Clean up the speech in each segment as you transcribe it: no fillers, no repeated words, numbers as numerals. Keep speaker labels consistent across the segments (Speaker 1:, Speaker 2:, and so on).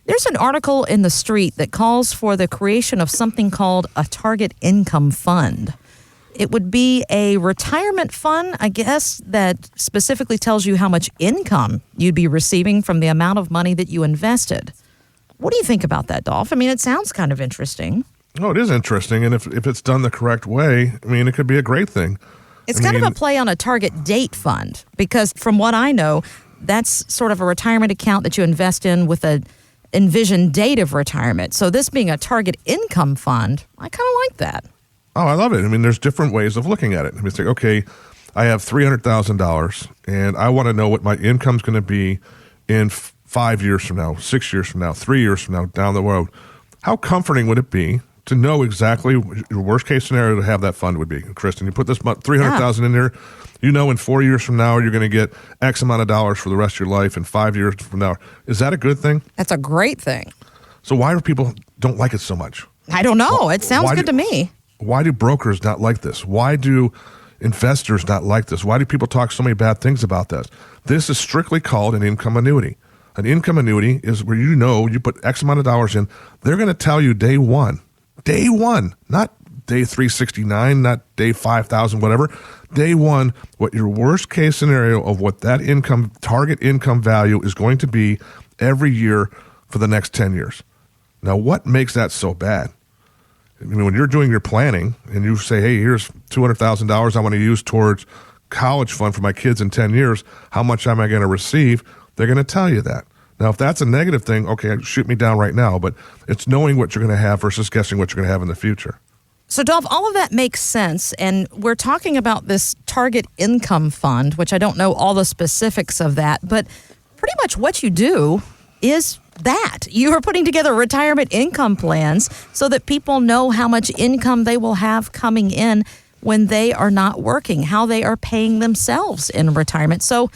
Speaker 1: There's an article in The Street that calls for the creation of something called a target income fund. It would be a retirement fund, I guess, that specifically tells you how much income you'd be receiving from the amount of money that you invested. What do you think about that, Dolph? I mean, it sounds kind of interesting.
Speaker 2: Oh, it is interesting. And if it's done the correct way, I mean, it could be a great thing.
Speaker 1: It's kind of a play on a target date fund because from what I know, that's sort of a retirement account that you invest in with a envisioned date of retirement. So this being a target income fund, I kind of like that.
Speaker 2: Oh, I love it. I mean, there's different ways of looking at it. I mean, it's like, okay, I have $300,000 and I want to know what my income's going to be in 5 years from now, 6 years from now, 3 years from now, down the road. How comforting would it be to know exactly your worst case scenario to have that fund would be? Kristen, you put this $300,000 in there, you know in 4 years from now you're going to get X amount of dollars for the rest of your life, and 5 years from now. Is that a good thing?
Speaker 1: That's a great thing.
Speaker 2: So why do people don't like it so much?
Speaker 1: I don't know. It sounds good to me.
Speaker 2: Why do brokers not like this? Why do investors not like this? Why do people talk so many bad things about this? This is strictly called an income annuity. An income annuity is where you put X amount of dollars in. They're going to tell you day one, not day 369, not day 5,000, whatever. Day one, what your worst case scenario of what that target income value is going to be every year for the next 10 years. Now, what makes that so bad? I mean, when you're doing your planning and you say, hey, here's $200,000 I want to use towards college fund for my kids in 10 years, how much am I going to receive? They're going to tell you that. Now, if that's a negative thing, okay, shoot me down right now, but it's knowing what you're going to have versus guessing what you're going to have in the future.
Speaker 1: So, Dolph, all of that makes sense, and we're talking about this target income fund, which I don't know all the specifics of that, but pretty much what you do is that. You are putting together retirement income plans so that people know how much income they will have coming in when they are not working, how they are paying themselves in retirement. So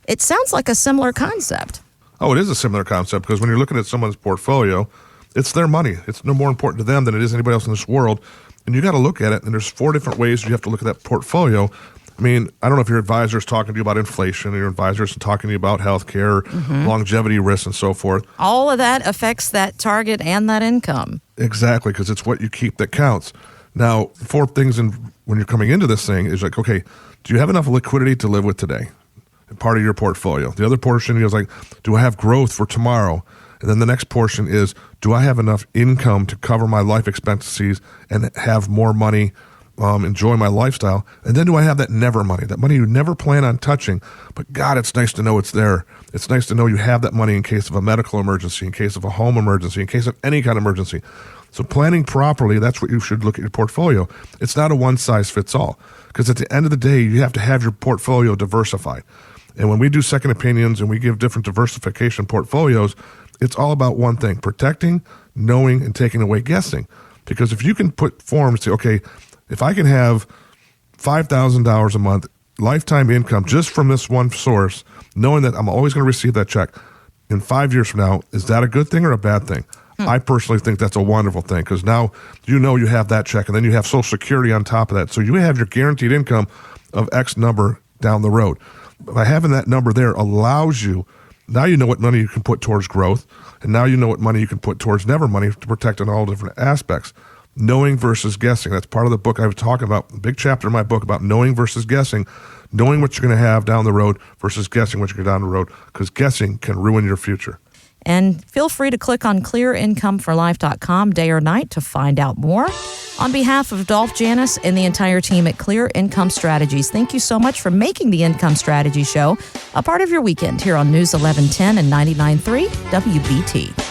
Speaker 1: it sounds like a similar concept.
Speaker 2: Oh, it is a similar concept because when you're looking at someone's portfolio, it's their money. It's no more important to them than it is anybody else in this world. And you got to look at it, and there's 4 different ways you have to look at that portfolio. I mean, I don't know if your advisor is talking to you about inflation, or your advisor is talking to you about healthcare, longevity risks, and so forth.
Speaker 1: All of that affects that target and that income.
Speaker 2: Exactly, because it's what you keep that counts. Now, 4 things when you're coming into this thing is like, okay, do you have enough liquidity to live with today? Part of your portfolio. The other portion is like, do I have growth for tomorrow? And then the next portion is, do I have enough income to cover my life expenses and have more money, enjoy my lifestyle? And then do I have that never money, that money you never plan on touching, but God, it's nice to know it's there. It's nice to know you have that money in case of a medical emergency, in case of a home emergency, in case of any kind of emergency. So planning properly, that's what you should look at your portfolio. It's not a one-size-fits-all, because at the end of the day, you have to have your portfolio diversified. And when we do second opinions and we give different diversification portfolios, it's all about one thing: protecting, knowing, and taking away guessing. Because if you can put forms to, okay, if I can have $5,000 a month lifetime income just from this one source, knowing that I'm always going to receive that check in 5 years from now, is that a good thing or a bad thing? I personally think that's a wonderful thing, because now you know you have that check, and then you have Social Security on top of that. So you have your guaranteed income of X number down the road. By having that number there allows you, now you know what money you can put towards growth, and now you know what money you can put towards never money to protect in all different aspects. Knowing versus guessing. That's part of the book I was talking about, a big chapter in my book about knowing versus guessing, knowing what you're going to have down the road versus guessing what you're going to down the road, because guessing can ruin your future.
Speaker 1: And feel free to click on clearincomeforlife.com day or night to find out more. On behalf of Dolph Janis and the entire team at Clear Income Strategies, thank you so much for making the Income Strategy Show a part of your weekend here on News 1110 and 99.3 WBT.